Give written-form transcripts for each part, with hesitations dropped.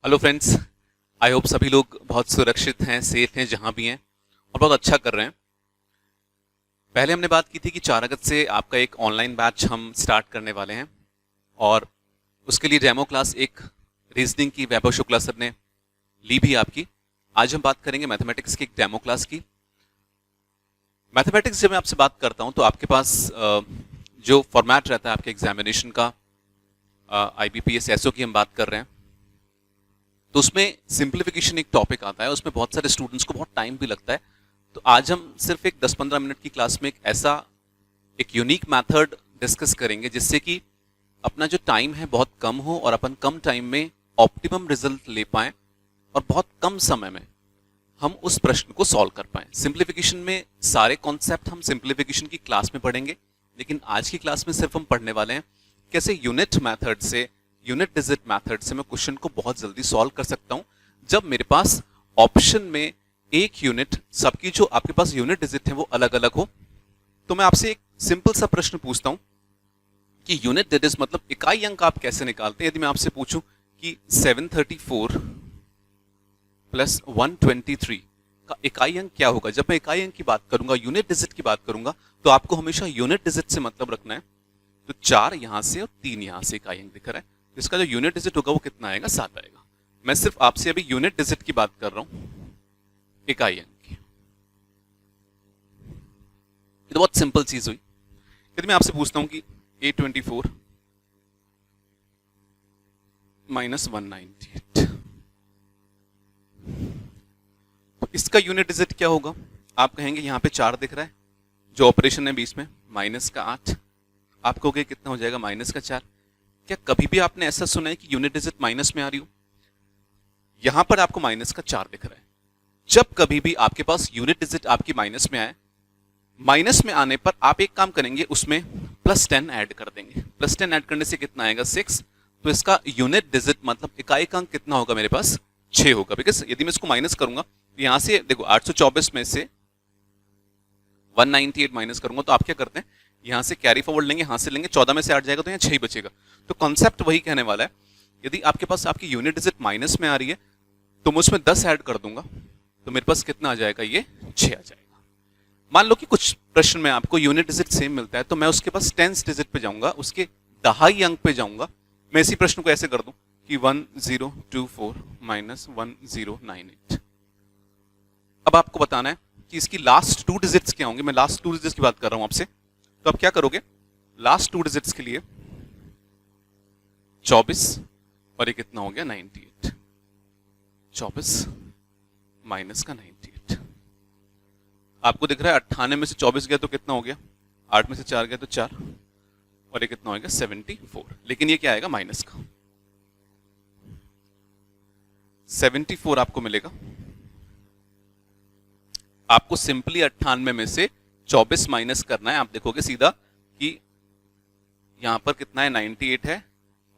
Hello friends. I hope सभी लोग बहुत सुरक्षित हैं, सेफ हैं जहां भी हैं और बहुत अच्छा कर रहे हैं। पहले हमने बात की थी कि 4 अगस्त से आपका एक ऑनलाइन बैच हम स्टार्ट करने वाले हैं और उसके लिए डेमो क्लास एक रीजनिंग की वैभव शुक्ला सर ने ली भी आपकी। आज हम बात करेंगे मैथमेटिक्स की एक डेमो क्लास की। मैथमेटिक्स जब मैं आपसे बात करता हूं तो आपके पास जो फॉर्मेट रहता है आपके एग्जामिनेशन का, IBPS SO की हम बात कर रहे हैं, तो उसमें सिंप्लीफिकेशन एक टॉपिक आता है। उसमें बहुत सारे स्टूडेंट्स को बहुत टाइम भी लगता है। तो आज हम सिर्फ एक 10-15 मिनट की क्लास में एक यूनिक मेथड डिस्कस करेंगे जिससे कि अपना जो टाइम है बहुत कम हो और अपन कम टाइम में ऑप्टिमम रिजल्ट ले पाएं और बहुत कम समय में हम उस प्रश्न को सॉल्व कर पाएं। सिंप्लीफिकेशन में सारे कॉन्सेप्ट हम सिंप्लीफिकेशन की क्लास में पढ़ेंगे, लेकिन आज की क्लास में सिर्फ हम पढ़ने वाले हैं कैसे यूनिट डिजिट मेथड से मैं क्वेश्चन को बहुत जल्दी सॉल्व कर सकता हूं जब मेरे पास ऑप्शन में एक यूनिट, सबकी जो आपके पास यूनिट डिजिट है वो अलग अलग हो। तो मैं आपसे एक सिंपल सा प्रश्न पूछता हूं कि यूनिट डिजिट मतलब इकाई अंक आप कैसे निकालते हैं। यदि मैं आपसे पूछूं कि 734 प्लस 123 का इकाई अंक क्या होगा, जब मैं इकाई अंक की बात करूंगा, यूनिट डिजिट की बात करूंगा, तो आपको हमेशा यूनिट डिजिट से मतलब रखना है। तो 4 यहां से और 3 यहां से इकाई अंक दिख रहा है, इसका जो यूनिट डिजिट होगा वो कितना आएगा, 7 आएगा। मैं सिर्फ आपसे अभी यूनिट डिजिट की बात कर रहा हूं, इकाई अंक की। ये तो बहुत सिंपल चीज हुई। यदि मैं आपसे पूछता हूं कि 824 माइनस 198, तो इसका यूनिट डिजिट क्या होगा। आप कहेंगे यहां पे 4 दिख रहा है, जो ऑपरेशन है बीच में, माइनस का 8, आप कहोगे कितना हो जाएगा, माइनस का 4। क्या कभी भी आपने ऐसा सुना है कि यूनिट डिजिट माइनस में आ रही हो। यहां पर आपको माइनस का 4 दिख रहा है। जब कभी भी आपके पास यूनिट डिजिट आपकी माइनस में आए, माइनस में आने पर आप एक काम करेंगे, उसमें +10 ऐड कर देंगे। +10 ऐड करने से कितना आएगा, 6। तो इसका यूनिट डिजिट मतलब इकाई का अंक कितना होगा, मेरे पास 6 होगा। बिकॉज यदि मैं इसको माइनस करूंगा, यहां से देखो 824 में से 198 माइनस करूंगा, तो आप क्या करते हैं, यहां से कैरी फॉरवर्ड लेंगे, यहां से लेंगे, 14 में से 8 जाएगा तो यहाँ 6 ही बचेगा। तो कॉन्सेप्ट वही कहने वाला है। यदि आपके पास आपकी यूनिट डिजिट माइनस में आ रही है तो मैं उसमें 10 ऐड कर दूंगा, तो मेरे पास कितना आ जाएगा, ये 6 आ जाएगा। मान लो कि कुछ प्रश्न में आपको यूनिट डिजिट सेम मिलता है, तो मैं उसके पास टेंस डिजिट पे जाऊंगा, उसके दहाई अंक पे जाऊंगा। मैं इसी प्रश्न को ऐसे कर दूं कि 1024 माइनस 1098। अब आपको बताना है कि इसकी लास्ट 2 डिजिट्स क्या होंगे। मैं लास्ट 2 डिजिट्स की बात कर रहा हूं आपसे। तो आप क्या करोगे, लास्ट 2 डिजिट्स के लिए 24 और ये कितना हो गया, 98। 24 माइनस का 98, आपको दिख रहा है 98 में से 24 गया तो कितना हो गया, 8 में से 4 गया तो 4, और ये कितना हो गया, 74। लेकिन ये क्या आएगा, माइनस का 74 आपको मिलेगा। आपको सिंपली 98 में से 24 माइनस करना है। आप देखोगे सीधा कि यहां पर कितना है, 98 है,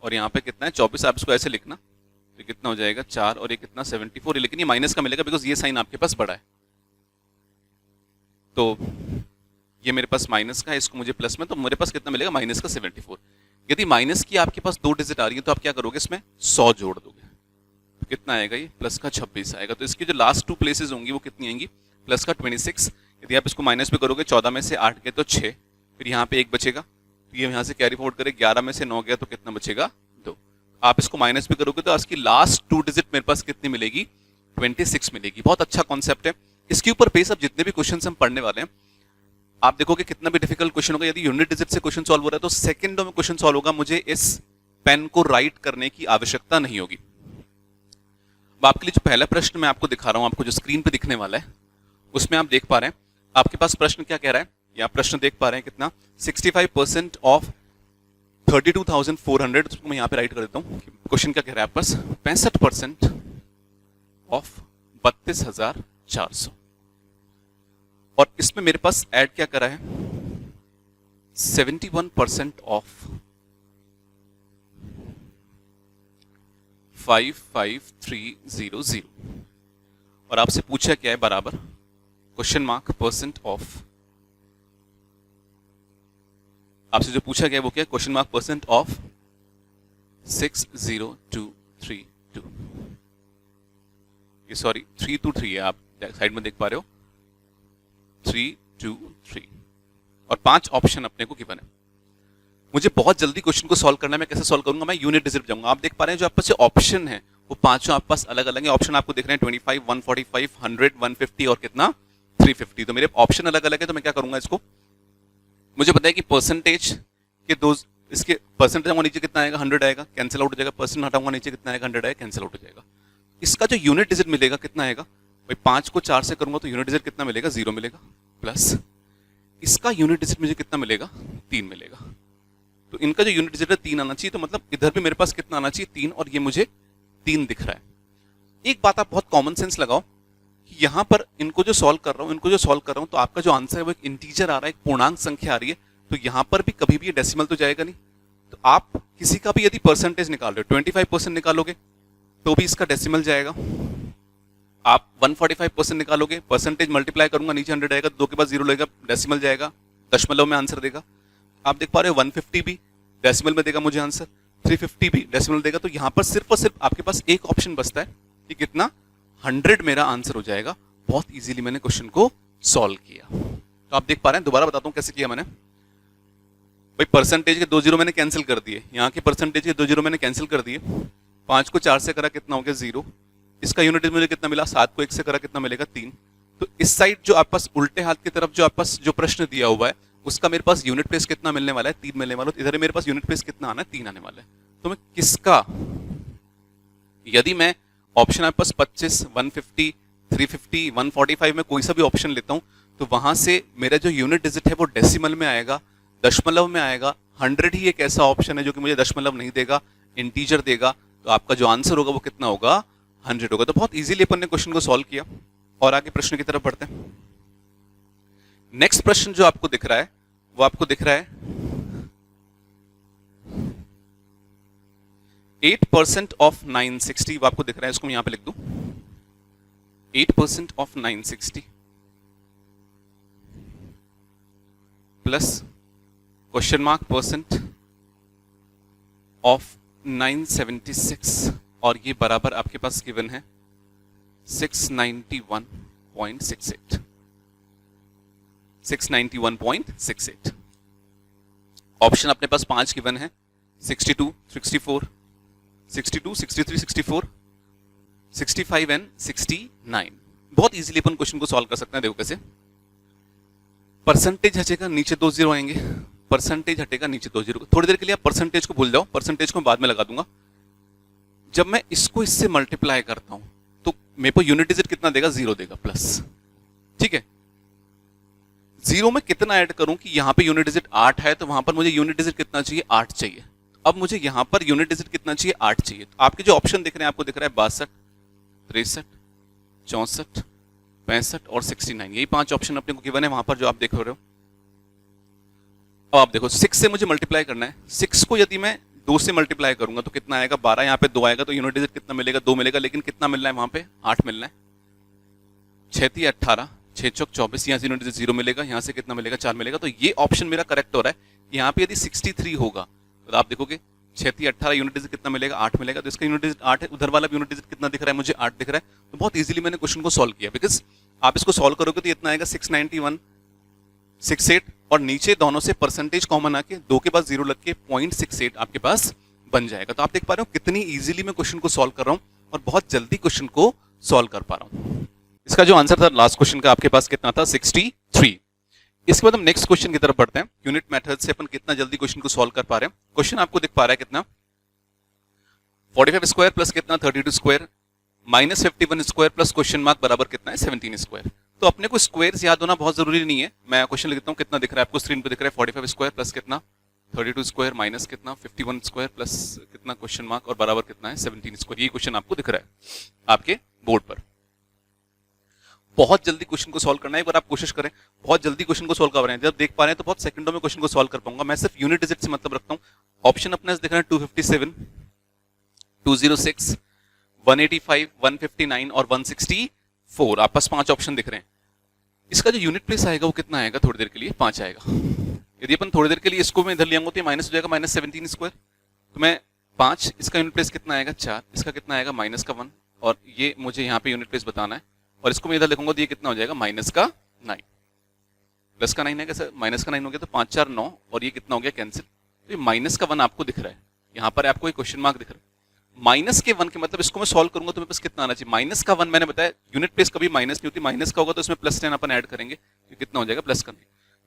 और यहां पे कितना है, 24। आप इसको ऐसे लिखना, तो कितना हो जाएगा, 4, और ये कितना, 74। लेकिन ये माइनस का मिलेगा बिकॉज ये साइन आपके पास बड़ा है। तो ये मेरे पास माइनस का है, इसको मुझे प्लस में, तो मेरे पास कितना मिलेगा, माइनस का 74। यदि माइनस की आपके पास 2 डिजिट आ रही है तो आप क्या करोगे, इसमें 100 जोड़ दोगे, तो कितना आएगा, ये प्लस का 26 आएगा। तो इसकी जो लास्ट 2 प्लेसेस होंगी वो कितनी आएंगी, प्लस का 26। यदि आप इसको माइनस भी करोगे, 14 में से 8 गए तो 6, फिर यहाँ पे 1 बचेगा, तो ये यहाँ से कैरी फॉरवर्ड करे, 11 में से 9 गया तो कितना बचेगा, 2। आप इसको माइनस भी करोगे तो इसकी लास्ट 2 डिजिट मेरे पास कितनी मिलेगी, 26 मिलेगी। बहुत अच्छा कॉन्सेप्ट है। इसके ऊपर बेस अब जितने भी क्वेश्चन हम पढ़ने वाले हैं, आप देखोगे कितना भी डिफिकल्ट क्वेश्चन होगा, यदि यूनिट डिजिट से क्वेश्चन सॉल्व हो रहा है तो सेकंडों में क्वेश्चन सॉल्व होगा। मुझे इस पेन को राइट करने की आवश्यकता नहीं होगी। आपके लिए जो पहला प्रश्न मैं आपको दिखा रहा हूं, आपको जो स्क्रीन पे दिखने वाला है, उसमें आप देख पा रहे हैं आपके पास प्रश्न क्या कह रहा है। या प्रश्न देख पा रहे हैं कितना, 65% ऑफ 32,400। उसको मैं यहां पे राइट कर देता हूं। क्वेश्चन क्या कह रहा है आपके पास, 65% ऑफ 32,400, और इसमें मेरे पास ऐड क्या करा है, 71% ऑफ 55,300, और आपसे पूछा क्या है, बराबर क्वेश्चन मार्क परसेंट ऑफ, आपसे जो पूछा गया है वो क्या है, क्वेश्चन मार्क परसेंट ऑफ 60232। ये सॉरी 3 to 3 है, आप साइड में देख पा रहे हो 3 2 3 और 5 ऑप्शन अपने को गिवन है। मुझे बहुत जल्दी क्वेश्चन को सॉल्व करना है, मैं कैसे सॉल्व करूंगा, मैं यूनिट डिजिट जाऊंगा। आप देख पा रहे हैं जो आपके पास ऑप्शन है वो पांचों आपके पास अलग अलग है। ऑप्शन आपको दिख रहे हैं 25, 145, 100, 150 और कितना 350। तो मेरे ऑप्शन अलग अलग है, तो मैं क्या करूंगा इसको, मुझे पता है कि परसेंटेज के दो, इसके परसेंटेज हमारा नीचे कितना आएगा 100 आएगा, कैंसिल आउट हो जाएगा, परसेंट हटाऊंगा नीचे कितना आएगा 100 आएगा, कैंसिल आउट हो जाएगा। इसका जो यूनिट डिजिट मिलेगा कितना आएगा भाई, 5 को 4 से करूंगा तो यूनिट डिजिट कितना मिलेगा 0 मिलेगा, प्लस इसका यूनिट डिजिट मुझे कितना मिलेगा 3 मिलेगा। तो इनका जो यूनिट डिजिट है 3 आना चाहिए, तो मतलब इधर भी मेरे पास कितना आना चाहिए 3, और ये मुझे 3 दिख रहा है। एक बात आप बहुत कॉमन सेंस लगाओ कि यहां पर इनको जो सॉल्व कर रहा हूं तो आपका जो आंसर है वो एक इंटीजर आ रहा है, एक पूर्णांक संख्या आ रही है, तो यहां पर भी कभी भी ये डेसिमल तो जाएगा नहीं। तो आप किसी का भी यदि परसेंटेज निकाल रहे हो 25% निकालोगे तो भी इसका डेसिमल जाएगा। आप 145% निकालोगे, परसेंटेज मल्टीप्लाई करूंगा नीचे 100 आएगा, 2 के बाद 0 लगेगा, डेसिमल जाएगा, दशमलव में आंसर देगा। आप देख पा रहे हो 150 भी डेसिमल में देगा मुझे आंसर, 350 भी डेसिमल देगा। तो यहां पर सिर्फ और सिर्फ आपके पास एक ऑप्शन बचता है कि कितना 100 मेरा आंसर हो जाएगा। बहुत इजीली मैंने क्वेश्चन को सॉल्व किया। तो आप देख पा रहे हैं, दोबारा बताता हूं कैसे किया मैंने। भाई परसेंटेज के 2 जीरो मैंने कैंसिल कर दिए, यहाँ के परसेंटेज के 2 जीरो मैंने कैंसिल कर दिए, 5 को 4 से करा कितना हो गया 0, इसका यूनिट मुझे कितना मिला, 7 को 1 से करा कितना मिलेगा 3। तो इस साइड जो आपके पास उल्टे हाथ की तरफ जो आपके पास जो प्रश्न दिया हुआ है उसका मेरे पास यूनिट प्लेस कितना मिलने वाला है 3 मिलने वाला है, इधर मेरे पास यूनिट प्लेस कितना आना है 3 आने वाला है। तो मैं किसका, यदि मैं ऑप्शन आपके पास 25, 150, 350, 145 में कोई सा भी ऑप्शन लेता हूं तो वहां से मेरा जो यूनिट डिजिट है वो डेसिमल में आएगा, दशमलव में आएगा। 100 ही एक ऐसा ऑप्शन है जो कि मुझे दशमलव नहीं देगा, इंटीजर देगा। तो आपका जो आंसर होगा वो कितना होगा 100 होगा। तो बहुत इजीली अपन ने क्वेश्चन को सॉल्व किया और आगे प्रश्न की तरफ बढ़ते हैं। नेक्स्ट प्रश्न जो आपको दिख रहा है वो आपको दिख रहा है 8% ऑफ 960, वो आपको दिख रहा है, इसको मैं यहां पे लिख दूं 8% of 960 plus question mark percent of 976 और ये बराबर आपके पास गिवन है 691.68 691.68। ऑप्शन अपने पास 5 गिवन है 62, 64, 62, 63, 64, 65 एंड 69। बहुत इजीली अपन क्वेश्चन को सॉल्व कर सकते हैं। देखो कैसे, परसेंटेज हटेगा नीचे 2 जीरो आएंगे, परसेंटेज हटेगा नीचे 2 जीरो। थोड़ी देर के लिए आप परसेंटेज को भूल जाओ, परसेंटेज को बाद में लगा दूंगा। जब मैं इसको इससे मल्टीप्लाई करता हूं तो मेरे को यूनिट डिजिट कितना देगा 0 देगा प्लस, ठीक है। 0 में कितना ऐड करूं कि यहां पे यूनिट डिजिट 8 है तो वहां पर मुझे यूनिट डिजिट कितना चाहिए 8 चाहिए। अब मुझे यहां पर यूनिट डिजिट कितना चाहिए 8 चाहिए। तो आपके जो ऑप्शन दिख रहे हैं आपको दिख रहा है 62, 63, 64, 65 और 69। यही 5 ऑप्शन अपने को गिवन है वहां पर जो आप देख रहे हो। अब आप देखो 6 से मुझे मल्टीप्लाई करना है, 6 को यदि मैं 2 से मल्टीप्लाई करूंगा तो कितना आएगा 12, यहाँ पे 2 आएगा तो यूनिट डिजिट कितना मिलेगा 2 मिलेगा, लेकिन कितना मिलना है वहां पे 8 मिलना है। 6 3 18, 6 चौक 24, यहाँ से यूनिट डिजिट 0 मिलेगा, यहाँ से कितना मिलेगा 4 मिलेगा। तो ये ऑप्शन मेरा करेक्ट हो रहा है। यहाँ पे यदि 63 होगा तो आप देखोगे 6 3 18 यूनिट डिजिट कितना मिलेगा 8 मिलेगा, तो इसका यूनिट डिजिट 8 है, उधर वाला यूनिट डिजिट कितना दिख रहा है मुझे 8 दिख रहा है। तो बहुत इजीली मैंने क्वेश्चन को सॉल्व किया, बिकॉज आप इसको सॉल्व करोगे तो इतना आएगा 691.68 और नीचे दोनों से परसेंटेज कॉमन आके 2 के बाद 0 लग के 0.68 आपके पास बन जाएगा। तो आप देख पा रहे हो कितनी इजीली मैं क्वेश्चन को सॉल्व कर रहा हूं और बहुत जल्दी क्वेश्चन को सॉल्व कर पा रहा हूं। इसका जो आंसर था लास्ट क्वेश्चन का आपके पास कितना था 63। इसके बाद हम नेक्स्ट क्वेश्चन की तरफ बढ़ते हैं। यूनिट मेथड से अपन कितना जल्दी क्वेश्चन को सॉल्व कर पा रहे हैं। क्वेश्चन आपको दिख पा रहा है कितना 45 स्क्वायर प्लस कितना 32 square minus 51 square plus question mark बराबर कितना है 17 स्क्वायर। तो अपने को स्क्वायर्स याद होना बहुत जरूरी नहीं है। मैं क्वेश्चन लिखता हूं, कितना दिख रहा है आपको स्क्रीन पे दिख रहा है 45 स्क्वायर प्लस कितना 32 स्क्वायर माइनस कितना 51 स्क्वायर प्लस कितना क्वेश्चन मार्क और बराबर कितना है 17 स्क्वायर। ये क्वेश्चन आपको दिख रहा है आपके बोर्ड पर। बहुत जल्दी क्वेश्चन को सॉल्व करना है, एक बार आप कोशिश करें, बहुत जल्दी क्वेश्चन को सॉल्व कर रहे हैं। जब देख पा रहे हैं तो बहुत सेकंडों में क्वेश्चन को सॉल्व कर पाऊंगा। मैं सिर्फ यूनिट डिजिट से मतलब रखता हूं। ऑप्शन अपने दिख रहे हैं 257, 206, 185, 159 और 164। आप पास 5 ऑप्शन दिख रहे हैं। इसका जो यूनिट प्लेस आएगा वो कितना आएगा, थोड़ी देर के लिए 5 आएगा। यदि अपन थोड़ी देर के लिए इसको मैं इधर ले आऊंगा तो माइनस हो जाएगा माइनस 17 स्क्वायर। तो मैं 5, इसका यूनिट प्लेस कितना आएगा 4, इसका कितना आएगा माइनस का 1 और ये मुझे यहाँ पे यूनिट प्लेस बताना है, और इसको मैं इधर लिखूंगा तो ये कितना हो जाएगा माइनस का 9, प्लस का 9 है कैसे, माइनस का 9 हो गया तो 5 4 9, और ये कितना हो गया कैंसिल। तो ये माइनस का 1 आपको दिख रहा है, यहाँ पर आपको एक क्वेश्चन मार्क दिख रहा है। माइनस के 1 के मतलब इसको मैं सॉल्व करूंगा तो मेरे पास कितना आना चाहिए, माइनस का 1 मैंने बताया यूनिट प्लेस कभी माइनस नहीं होती, माइनस का होगा तो इसमें प्लस 10 अपन ऐड करेंगे तो कितना हो जाएगा प्लस का 9।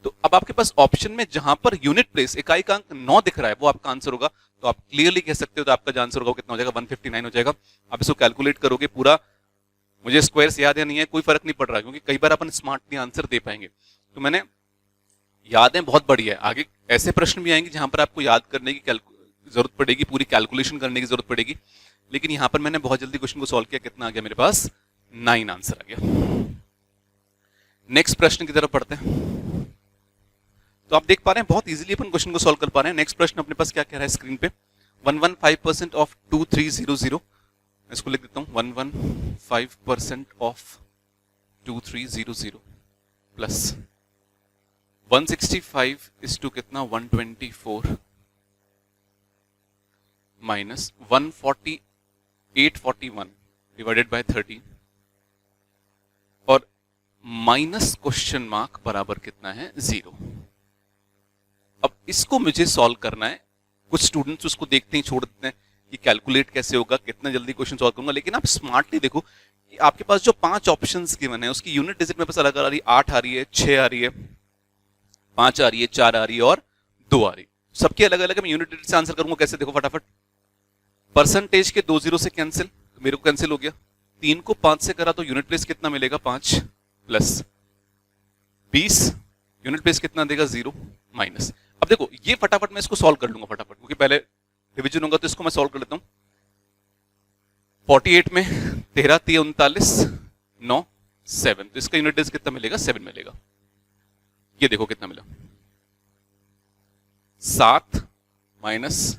तो अब आपके पास ऑप्शन में जहां पर यूनिट प्लेस इकाई का अंक 9 दिख रहा है वो आपका आंसर होगा, तो आप क्लियरली कह सकते हो तो आपका जो आंसर होगा कितना हो जाएगा 159 हो जाएगा। आप इसको कैलकुलेट करोगे पूरा, मुझे स्क्वायर्स याद है नहीं है कोई फर्क नहीं पड़ रहा, क्योंकि कई बार अपन स्मार्टली आंसर दे पाएंगे। तो मैंने यादें बहुत बढ़िया है, आगे ऐसे प्रश्न भी आएंगे जहां पर आपको याद करने की जरूरत पड़ेगी, पूरी कैलकुलेशन करने की जरूरत पड़ेगी, लेकिन यहां पर मैंने बहुत जल्दी क्वेश्चन को सॉल्व किया, कितना आ गया मेरे पास 9 आंसर आ गया। नेक्स्ट प्रश्न की तरफ पढ़ते हैं। तो आप देख पा रहे हैं बहुत इजीली अपन क्वेश्चन को सॉल्व कर पा रहे हैं। नेक्स्ट प्रश्न अपने पास क्या कह रहा है स्क्रीन पे, 115% ऑफ 2300, इसको लिख देता हूं 115% ऑफ 2300 प्लस 165 इज टू कितना 124 माइनस 14841 डिवाइडेड बाय 13 और माइनस क्वेश्चन मार्क बराबर कितना है 0। अब इसको मुझे सॉल्व करना है। कुछ स्टूडेंट्स उसको देखते ही छोड़ देते हैं कि कैलकुलेट कैसे होगा, कितना जल्दी क्वेश्चन सॉल्व करूंगा, लेकिन आप स्मार्टली देखो कि आपके पास जो 5 ऑप्शंस गिवन है उसकी यूनिट डिजिट मेरे पास अलग आ रही है, 8 आ रही है, 6 आ रही है, 5 आ रही है, 4 आ रही है और 2 आ रही है। सबके अलग अलग मैं यूनिट डिजिट से आंसर करूंगा कैसे, देखो फटाफट। परसेंटेज के 2 0 से कैंसिल, तो मेरे को कैंसिल हो गया। 3 को 5 से करा तो यूनिट प्लेस कितना मिलेगा 5 प्लस 20, यूनिट प्लेस कितना देगा 0 माइनस। अब देखो ये फटाफट मैं इसको सॉल्व कर लूंगा फटाफट, क्योंकि पहले डिवीजन होगा तो इसको मैं सॉल्व कर लेता हूं। 48 में 13 3 39 9 7, तो इसका यूनिट डिजिट कितना मिलेगा 7 मिलेगा। ये देखो कितना मिला 7 माइनस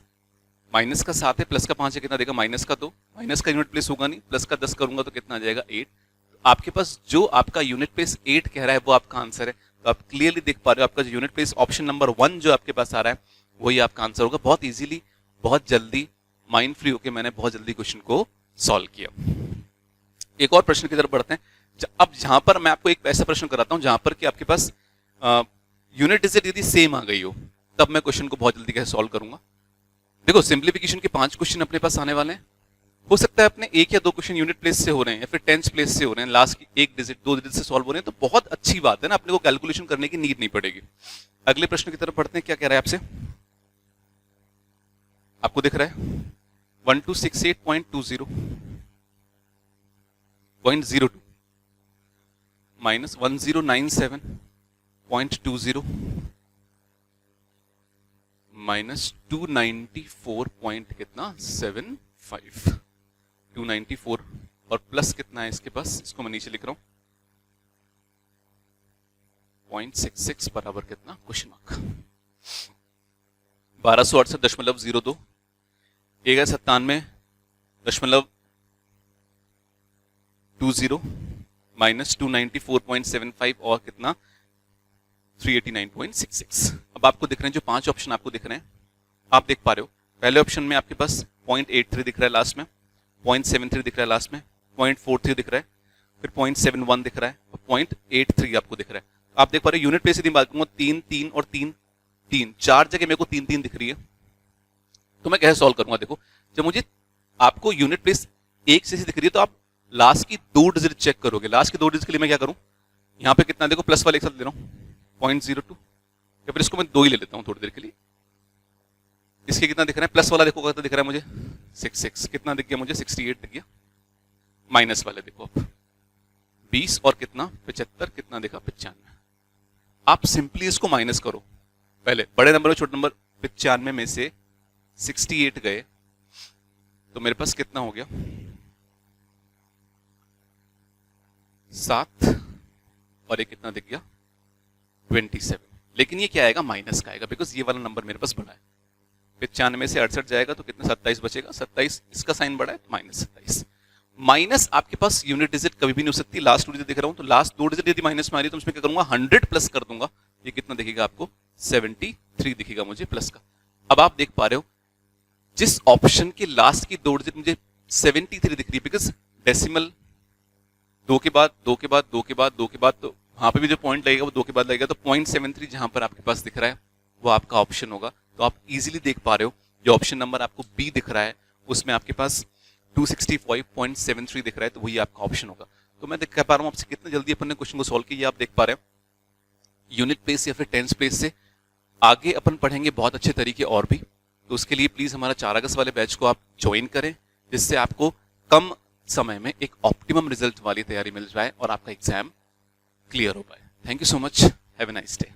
का 7 है, प्लस का 5 है, कितना देगा माइनस का 2, माइनस का यूनिट प्लेस होगा नहीं, प्लस का 10 करूंगा तो कितना आ जाएगा 8। तो आपके पास जो आपका यूनिट प्लेस 8 कह रहा है वो आपका आंसर है। तो आप क्लियरली देख पा रहे हो आपका जो यूनिट प्लेस ऑप्शन नंबर 1 जो आपके पास आ रहा है वही आपका आंसर होगा। बहुत इजीली, बहुत जल्दी, माइंड फ्री होकर मैंने बहुत जल्दी क्वेश्चन को सॉल्व किया। एक और प्रश्न की तरफ बढ़ते हैं। अब जहां पर मैं आपको एक ऐसा प्रश्न कराता हूं जहां पर कि आपके पास यूनिट डिजिट यदि सेम आ गई हो, तब मैं क्वेश्चन को बहुत जल्दी कैसे सॉल्व करूंगा। देखो सिंप्लीफिकेशन के 5 क्वेश्चन अपने पास आने वाले हैं। हो सकता है अपने 1 या 2 क्वेश्चन यूनिट प्लेस से हो रहे हैं या फिर टेंस प्लेस से हो रहे हैं, लास्ट की 1 डिजिट 2 डिजिट से सॉल्व हो रहे हैं, तो बहुत अच्छी बात है ना, अपने को कैलकुलेशन करने की नीड नहीं पड़ेगी। अगले प्रश्न की तरफ बढ़ते हैं। क्या कह रहा है आपसे, आपको दिख रहा है 1268.20.02 माइनस 1097.20 माइनस 294 पॉइंट कितना 75, 294 और प्लस कितना है इसके पास, इसको मैं नीचे लिख रहा हूं 0.66 बराबर कितना क्वेश्चन मार्क 1268.02, 97.20 माइनस 294.75 और कितना 389.66। अब आपको दिख रहे हैं जो 5 ऑप्शन आपको दिख रहे हैं, आप देख पा रहे हो पहले ऑप्शन में आपके पास 0.83 दिख रहा है, लास्ट में 0.73 दिख रहा है, लास्ट में 0.43 दिख रहा है, फिर 0.71 दिख रहा है और 0.83 आपको दिख रहा है। आप देख पा रहे हो यूनिट प्लेस यदि बात करूंगा 3 3 और 3 3, 4 जगह मेरे को 3 3 दिख रही है, तो मैं कैसे सॉल्व करूंगा। देखो जब मुझे आपको यूनिट प्लेस एक से दिख रही है तो आप लास्ट की 2 डिजिट चेक करोगे। लास्ट की 2 डिजिट के लिए मैं क्या करूं, यहां पे कितना देखो प्लस वाले एक साथ ले रहा हूं 0.02, या फिर इसको मैं 2 ही ले लेता हूं थोड़ी देर के लिए। इसके कितना दिख रहा है, प्लस वाला देखो कितना दिख रहा है मुझे 66, कितना दिख गया मुझे 68 दिख गया। माइनस वाले देखो आप 20 और कितना 75, कितना देखा 95। आप सिंपली इसको माइनस करो, पहले बड़े नंबर और छोटे नंबर 95 में से 68 गए तो मेरे पास कितना हो गया 7 और एक कितना दिख गया 27। लेकिन ये क्या आएगा माइनस का आएगा, बिकॉज ये वाला नंबर मेरे पास बड़ा है। 95 से 68 जाएगा तो कितना 27 बचेगा, 27 इसका साइन बड़ा है तो माइनस 27। माइनस आपके पास यूनिट डिजिट कभी भी नहीं हो सकती। लास्ट 2 डिजिट दिख रहा हूं तो लास्ट 2 डिजिट यदि माइनस में आ रही है तो उसमें क्या करूंगा 100 प्लस कर दूंगा, ये कितना दिखेगा आपको 73 दिखेगा मुझे प्लस का। अब आप देख पा रहे हो जिस ऑप्शन के लास्ट की 2 डिजिट मुझे 73 दिख रही है, बिकॉज डेसिमल 2 के बाद 2 के बाद 2 के बाद 2 के बाद, तो वहां पे भी जो पॉइंट लगेगा वो 2 के बाद लगेगा, तो 0.73 जहां पर आपके पास दिख रहा है वो आपका ऑप्शन होगा। तो आप इजीली देख पा रहे हो, जो ऑप्शन नंबर आपको बी दिख रहा है उसमें आपके पास 265.73 दिख रहा है, तो वही आपका ऑप्शन होगा। तो मैं देख पा रहा हूँ आपसे कितना जल्दी अपन ने क्वेश्चन को सॉल्व किया, आप देख पा रहे हो। यूनिट बेस या फिर टेंस बेस से आगे अपन पढ़ेंगे बहुत अच्छे तरीके और भी, तो उसके लिए प्लीज हमारा 4 अगस्त वाले बैच को आप ज्वाइन करें, जिससे आपको कम समय में एक ऑप्टिमम रिजल्ट वाली तैयारी मिल जाए और आपका एग्जाम क्लियर हो पाए। Thank you so much, have a nice day.